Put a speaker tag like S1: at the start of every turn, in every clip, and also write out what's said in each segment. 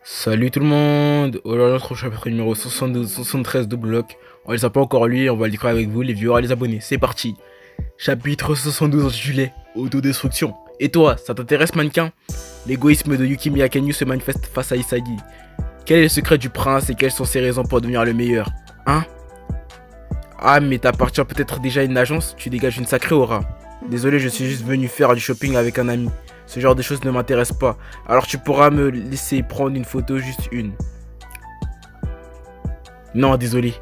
S1: Salut tout le monde. Aujourd'hui on se retrouve au chapitre numéro 72-73 de Bloc. On les a pas encore lu, on va le découvrir avec vous les viewers et les abonnés. C'est parti. Chapitre 72 intitulé Autodestruction. Et toi, ça t'intéresse mannequin? L'égoïsme de Yukimi Akenyu se manifeste face à Isagi. Quel est le secret du prince et quelles sont ses raisons pour devenir le meilleur? Hein? Ah mais t'appartiens peut-être déjà à une agence, tu dégages une sacrée aura. Désolé, je suis juste venu faire du shopping avec un ami. Ce genre de choses ne m'intéresse pas. Alors tu pourras me laisser prendre une photo, juste une. Non, désolé.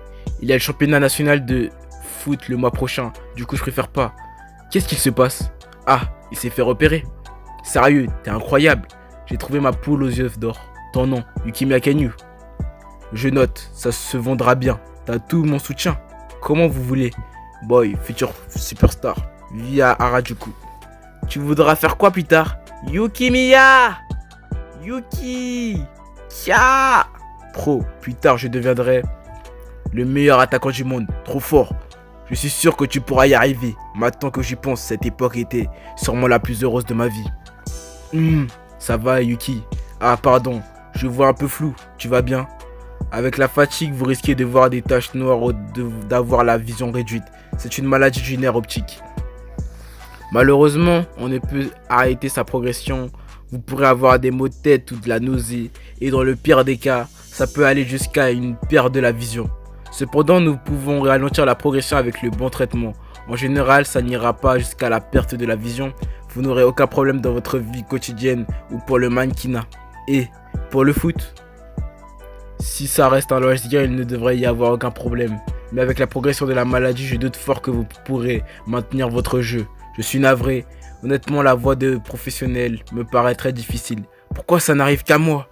S1: Il y a le championnat national de foot le mois prochain. Du coup, je préfère pas. Qu'est-ce qu'il se passe? Ah, il s'est fait repérer. Sérieux, t'es incroyable. J'ai trouvé ma poule aux yeux d'or. Ton nom, Yukimi Akenyu. Je note, ça se vendra bien. T'as tout mon soutien. Comment vous voulez? Boy, futur superstar. Via Harajuku. Tu voudras faire quoi plus tard? Yukimiya! Yuki! Kia! Pro, plus tard je deviendrai le meilleur attaquant du monde. Trop fort. Je suis sûr que tu pourras y arriver. Maintenant que j'y pense, cette époque était sûrement la plus heureuse de ma vie. Ça va Yuki? Ah pardon, je vois un peu flou. Tu vas bien? Avec la fatigue, vous risquez de voir des taches noires ou d'avoir la vision réduite. C'est une maladie du nerf optique. Malheureusement, on ne peut arrêter sa progression. Vous pourrez avoir des maux de tête ou de la nausée. Et dans le pire des cas, ça peut aller jusqu'à une perte de la vision. Cependant, nous pouvons ralentir la progression avec le bon traitement. En général, ça n'ira pas jusqu'à la perte de la vision. Vous n'aurez aucun problème dans votre vie quotidienne ou pour le mannequinat. Et pour le foot, si ça reste un loisir, il ne devrait y avoir aucun problème. Mais avec la progression de la maladie, je doute fort que vous pourrez maintenir votre jeu. Je suis navré. Honnêtement, la voie de professionnel me paraît très difficile. Pourquoi ça n'arrive qu'à moi?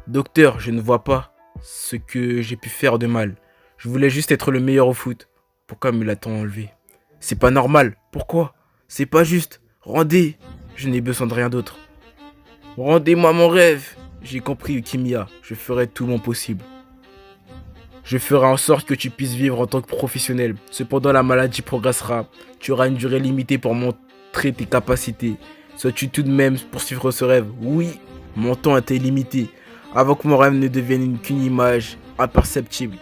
S1: Docteur, je ne vois pas ce que j'ai pu faire de mal. Je voulais juste être le meilleur au foot. Pourquoi me l'a-t-on enlevé? C'est pas normal. Pourquoi? C'est pas juste. Rendez. Je n'ai besoin de rien d'autre. Rendez-moi mon rêve. J'ai compris, Yukimiya. Je ferai tout mon possible. Je ferai en sorte que tu puisses vivre en tant que professionnel. Cependant, la maladie progressera. Tu auras une durée limitée pour montrer tes capacités. Souhaites-tu tout de même poursuivre ce rêve? Oui, mon temps est illimité. Avant que mon rêve ne devienne qu'une image imperceptible.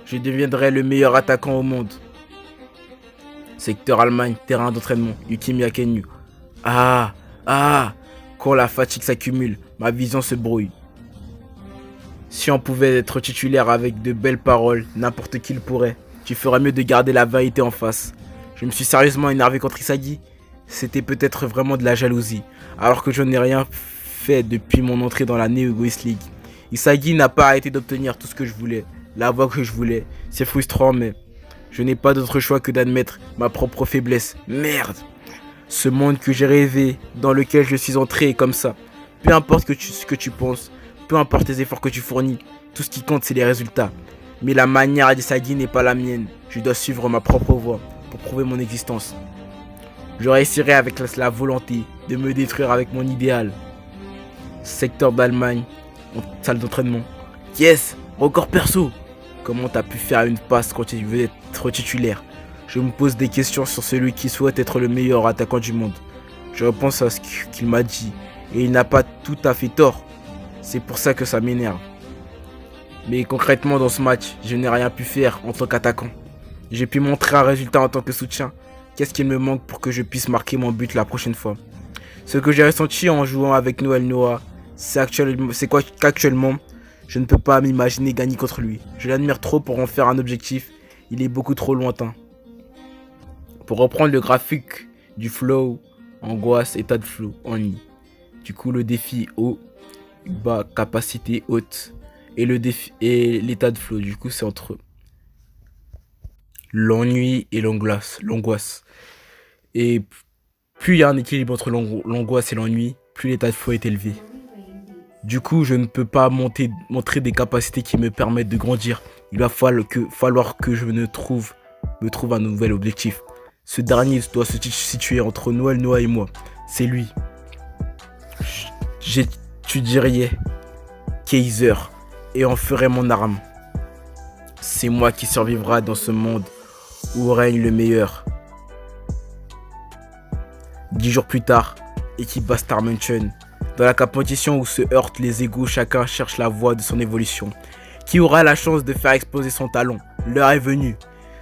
S1: Je deviendrai le meilleur attaquant au monde. Secteur Allemagne, terrain d'entraînement, Yukimi Akenyu. Quand la fatigue s'accumule, ma vision se brouille. Si on pouvait être titulaire avec de belles paroles, n'importe qui le pourrait. Tu ferais mieux de garder la vérité en face. Je me suis sérieusement énervé contre Isagi. C'était peut-être vraiment de la jalousie, alors que je n'ai rien fait depuis mon entrée dans la Neo Egoist League. Isagi n'a pas arrêté d'obtenir tout ce que je voulais, la voix que je voulais. C'est frustrant, mais je n'ai pas d'autre choix que d'admettre ma propre faiblesse. Merde! Ce monde que j'ai rêvé, dans lequel je suis entré comme ça. Peu importe ce que tu penses, peu importe les efforts que tu fournis, tout ce qui compte c'est les résultats. Mais la manière d'Isagi n'est pas la mienne. Je dois suivre ma propre voie pour prouver mon existence. Je réussirai avec la volonté de me détruire avec mon idéal. Secteur d'Allemagne, salle d'entraînement. Yes, record perso. Comment t'as pu faire une passe quand tu veux être titulaire? Je me pose des questions sur celui qui souhaite être le meilleur attaquant du monde. Je repense à ce qu'il m'a dit et il n'a pas tout à fait tort. C'est pour ça que ça m'énerve. Mais concrètement dans ce match, je n'ai rien pu faire en tant qu'attaquant. J'ai pu montrer un résultat en tant que soutien. Qu'est-ce qu'il me manque pour que je puisse marquer mon but la prochaine fois? Ce que j'ai ressenti en jouant avec Noël Noah, c'est qu'actuellement, je ne peux pas m'imaginer gagner contre lui. Je l'admire trop pour en faire un objectif. Il est beaucoup trop lointain. Pour reprendre le graphique du flow, angoisse, état de flow, ennui. Du coup, le défi haut, bas, capacité haute. Et l'état de flow, du coup, c'est entre l'ennui et l'angoisse. Et plus il y a un équilibre entre l'angoisse et l'ennui, plus l'état de flow est élevé. Du coup, je ne peux pas montrer des capacités qui me permettent de grandir. Il va falloir que je me trouve un nouvel objectif. Ce dernier doit se situer entre Noël Noah et moi. C'est lui. J'étudierai Kaiser et en ferai mon arme. C'est moi qui survivra dans ce monde où règne le meilleur. 10 jours plus tard, équipe Bastard Munchen, Dans la compétition où se heurtent les égos, chacun cherche la voie de son évolution. Qui aura la chance de faire exploser son talent? L'heure est venue.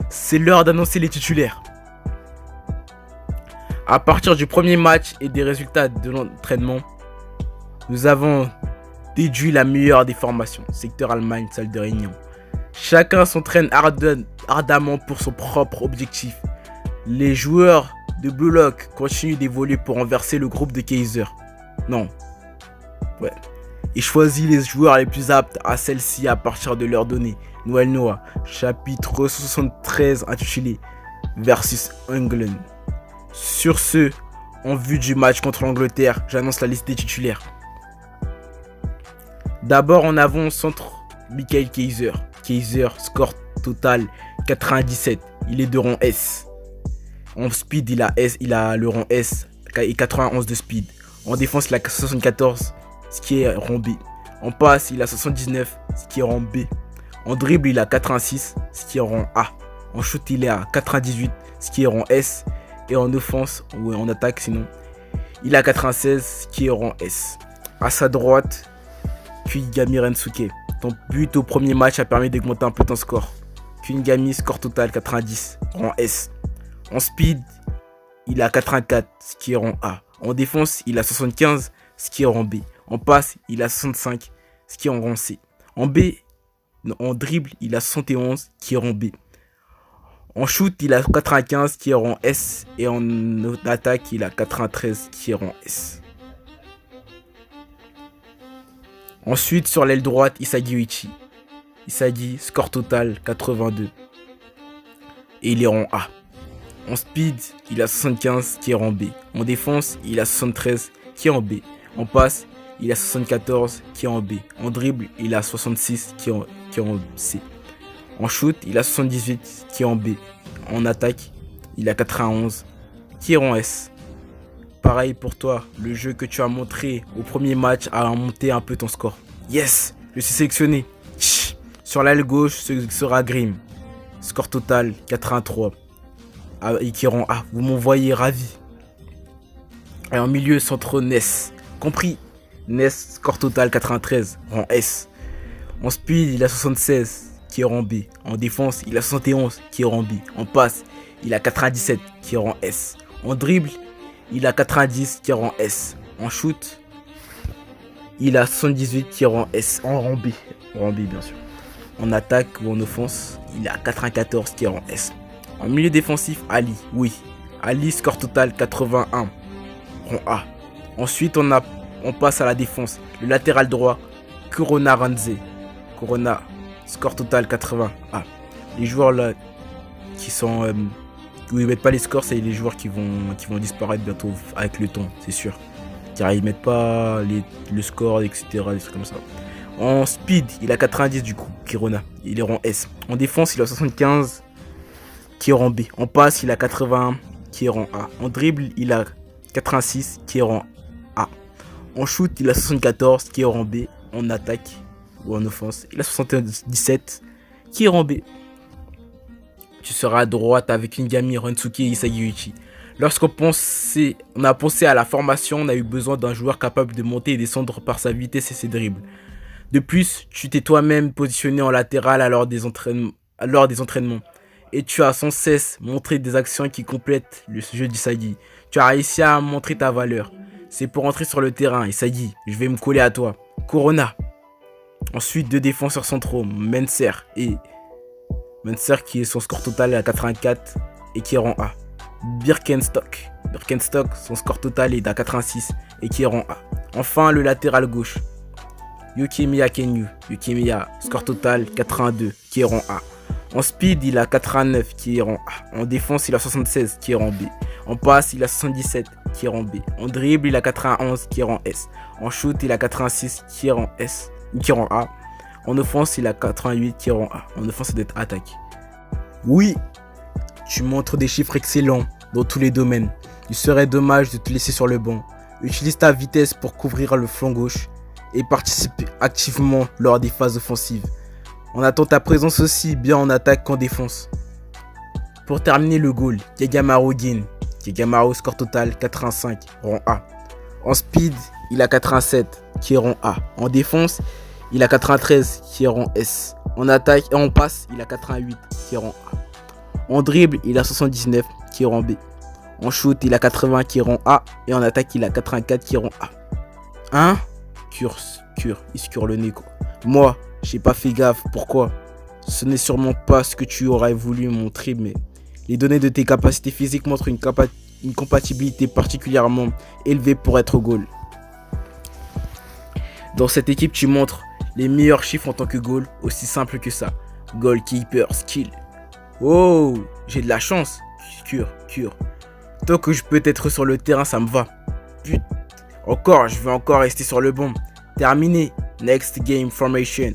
S1: C'est l'heure d'annoncer les titulaires. À partir du premier match et des résultats de l'entraînement, nous avons déduit la meilleure des formations. Secteur Allemagne, salle de réunion. Chacun s'entraîne ardemment pour son propre objectif. Les joueurs de Blue Lock continuent d'évoluer pour renverser le groupe de Kaiser. Non. Ouais. Et choisit les joueurs les plus aptes à celle-ci à partir de leur données. Noël Noah, chapitre 73 intitulé Versus England. Sur ce, en vue du match contre l'Angleterre, j'annonce la liste des titulaires. D'abord en avant, centre Michael Kaiser. Kaiser, score total 97. Il est de rang S. En speed, il a le rang S et 91 de speed. En défense, il a 74, ce qui est rang B. En passe, il a 79, ce qui est rang B. En dribble, il a 86, ce qui est rang A. En shoot, il est à 98, ce qui est rang S. Et en offense, ou en attaque sinon, il a 96, ce qui est rang S. À sa droite, Kunigami Rensuke. Ton but au premier match a permis d'augmenter un peu ton score. Kunigami, score total 90, rang S. En speed, il a 84, ce qui est rang A. En défense, il a 75, ce qui est rang B. En passe, il a 65, ce qui est en rang C. En dribble, il a 71, qui est rang B. En shoot, il a 95, qui est rang S. Et en attaque, il a 93, qui est rang S. Ensuite, sur l'aile droite, Isagi Uichi. Isagi, score total 82. Et il est rang A. En speed, il a 75, qui est rang B. En défense, il a 73, qui est en B. En passe, il a 74, qui est en B. En dribble, il a 66, qui est en C. En shoot, il a 78, qui est en B. En attaque, il a 91, qui est rang S. Pareil pour toi, le jeu que tu as montré au premier match a monté un peu ton score. Yes, je suis sélectionné. Chut. Sur l'aile gauche, ce sera Grim. Score total 83. Et qui rend A. Vous m'envoyez ravi. Et en milieu, centre Ness. Compris. Ness, score total 93, rang S. En speed, il a 76, qui est rang B. En défense, il a 71, qui est rang B. En passe, il a 97, qui est rang S. En dribble, il a 90, qui est rang S. En shoot, il a 78, qui est rang S. En rang B. Rang B, bien sûr. En attaque ou en offense, il a 94, qui est rang S. En milieu défensif, Ali. Oui. Ali, score total 81, rang A. Ensuite, on passe à la défense. Le latéral droit, Corona Ranze. Corona, score total 80. Ah, les joueurs là qui sont où ils mettent pas les scores, c'est les joueurs qui vont disparaître bientôt avec le temps, c'est sûr. Car ils mettent pas le score, etc. Des trucs comme ça. En speed, il a 90 du coup, Corona. Il est rang S. En défense, il a 75, qui est rang B. En passe, il a 81, qui est rang A. En dribble, il a 86, qui est rang A. En shoot, il a 74, qui est rang B. En attaque ou en offense, il a 77, qui est rang B. Tu seras à droite avec Kunigami Rensuke et Isagi Uichi. Lorsqu'on a pensé à la formation, on a eu besoin d'un joueur capable de monter et descendre par sa vitesse et ses dribbles. De plus, tu t'es toi-même positionné en latéral lors des entraînements. Et tu as sans cesse montré des actions qui complètent le jeu d'Isagi. Tu as réussi à montrer ta valeur. C'est pour entrer sur le terrain. Isagi, je vais me coller à toi. Corona. Ensuite, deux défenseurs centraux, Menser qui est son score total à 84 et qui est rang A. Birkenstock, son score total est à 86 et qui est rang A. Enfin, le latéral gauche, Yukimiya Kenyu. Yukimiya, score total 82, qui est rang A. En speed, il a 89, qui est rang A. En défense, il a 76, qui est rang B. En passe, il a 77, qui est rang B. En dribble, il a 91, qui est rang S. En shoot, il a 86, qui est rang S. Qui est rang A. En offense, il a 88, qui est rang A. En offense, c'est d'être attaque. Oui, tu montres des chiffres excellents dans tous les domaines. Il serait dommage de te laisser sur le banc. Utilise ta vitesse pour couvrir le flanc gauche et participe activement lors des phases offensives. On attend ta présence aussi bien en attaque qu'en défense. Pour terminer le goal, Kagamaru Gin. Kagamaru, score total 85, rang A. En speed, il a 87 qui est rang A. En défense, il a 93 qui est rang S. En attaque et en passe, il a 88 qui est rang A. En dribble, il a 79 qui est rang B. En shoot, il a 80 qui est rang A. Et en attaque, il a 84 qui est rang A. Hein? Il se cure le nez quoi. Moi, j'ai pas fait gaffe. Pourquoi? Ce n'est sûrement pas ce que tu aurais voulu montrer, mais les données de tes capacités physiques montrent une compatibilité particulièrement élevée pour être goal. Dans cette équipe, tu montres les meilleurs chiffres en tant que goal, aussi simple que ça. Goalkeeper skill. Oh, j'ai de la chance. Cure. Tant que je peux être sur le terrain, ça me va. Putain. Je vais encore rester sur le banc. Terminé. Next game formation.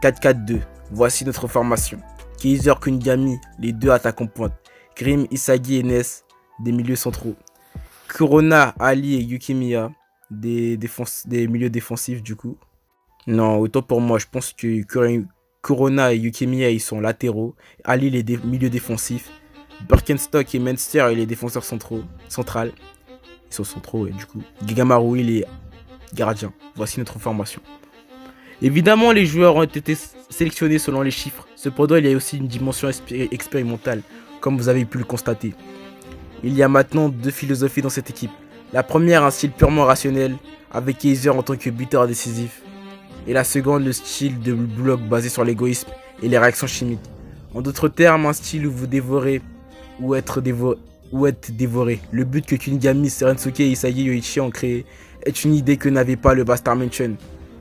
S1: 4-4-2. Voici notre formation. Kaiser Kungami, les deux attaquants pointe. Grim, Isagi et Ness, des milieux centraux. Kurona, Ali et Yukimiya, des milieux défensifs du coup. Non, autant pour moi, je pense que Kurona et Yukimiya, ils sont latéraux. Ali, les milieux défensifs. Birkenstock et Menster, les défenseurs centrales. Ils sont centraux, et du coup. Gigamaru, les gardiens. Voici notre formation. Évidemment, les joueurs ont été sélectionnés selon les chiffres. Cependant, il y a aussi une dimension expérimentale, comme vous avez pu le constater. Il y a maintenant deux philosophies dans cette équipe. La première, un style purement rationnel, avec Kaiser en tant que buteur décisif. Et la seconde, le style de bloc basé sur l'égoïsme et les réactions chimiques. En d'autres termes, un style où vous dévorez ou être dévoré. Le but que Kungami, Serensuke et Isagi Yoichi ont créé est une idée que n'avait pas le Bastard Mansion.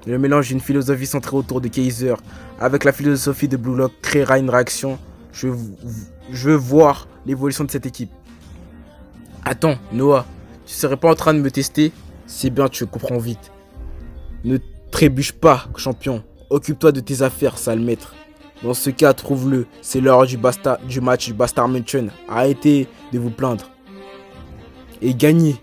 S1: Le mélange d'une philosophie centrée autour de Kaiser avec la philosophie de Blue Lock créera une réaction. Je veux voir l'évolution de cette équipe. Attends, Noah, tu serais pas en train de me tester? C'est bien, tu comprends vite. Ne trébuche pas, champion. Occupe-toi de tes affaires, sale maître. Dans ce cas, trouve-le. C'est l'heure du match du Bastard Mansion. Arrêtez de vous plaindre. Et gagnez.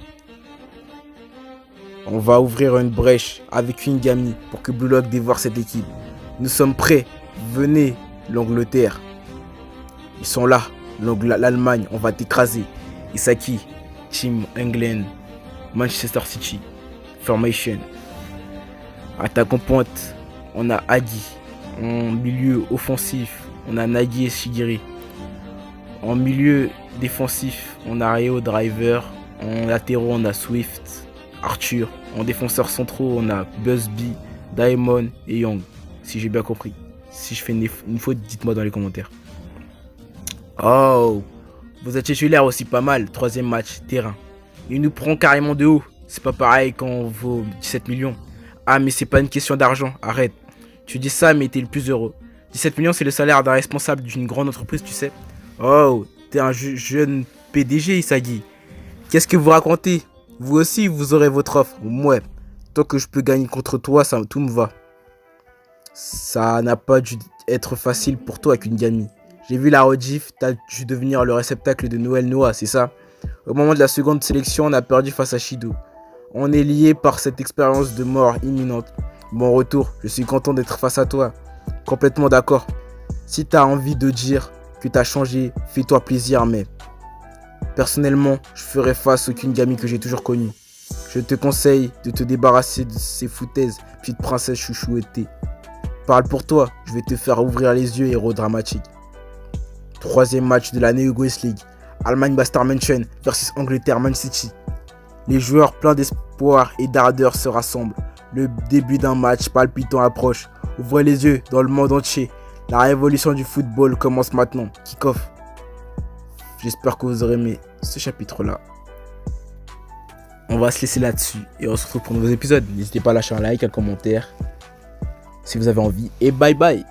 S1: On va ouvrir une brèche avec Kungami pour que Blue Lock dévore cette équipe. Nous sommes prêts. Venez, l'Angleterre. Ils sont là. L'Allemagne, on va t'écraser. Isaki, Team England, Manchester City, Formation. Attaque en pointe, on a Adi. En milieu offensif, on a Nagi et Shigiri. En milieu défensif, on a Ryo Driver. En latéraux, on a Swift, Arthur. En défenseurs centraux, on a Busby, Diamond et Young. Si j'ai bien compris. Si je fais une faute, dites-moi dans les commentaires. Oh, vous êtes titulaire aussi pas mal. Troisième match, terrain. Il nous prend carrément de haut. C'est pas pareil quand on vaut 17 millions. Ah, mais c'est pas une question d'argent. Arrête. Tu dis ça, mais t'es le plus heureux. 17 millions, c'est le salaire d'un responsable d'une grande entreprise, tu sais. Oh, t'es un jeune PDG, Isagi. Qu'est-ce que vous racontez? Vous aussi, vous aurez votre offre. Ouais. Tant que je peux gagner contre toi, ça, tout me va. Ça n'a pas dû être facile pour toi, Kungami. J'ai vu la rediff, t'as dû devenir le réceptacle de Noël Noah, c'est ça? Au moment de la seconde sélection, on a perdu face à Shido. On est lié par cette expérience de mort imminente. Bon retour, je suis content d'être face à toi. Complètement d'accord. Si t'as envie de dire que t'as changé, fais-toi plaisir, mais... Personnellement, je ferai face au Kungami que j'ai toujours connu. Je te conseille de te débarrasser de ces foutaises, petite princesse chouchouettée. Parle pour toi, je vais te faire ouvrir les yeux, héros dramatique. Troisième match de l'année Egoist League. Allemagne Bastard Mansion versus Angleterre Man City. Les joueurs pleins d'espoir et d'ardeur se rassemblent. Le début d'un match palpitant approche. Ouvrez les yeux dans le monde entier. La révolution du football commence maintenant. Kick-off. J'espère que vous aurez aimé ce chapitre-là. On va se laisser là-dessus et on se retrouve pour de nouveaux épisodes. N'hésitez pas à lâcher un like, un commentaire si vous avez envie. Et bye bye.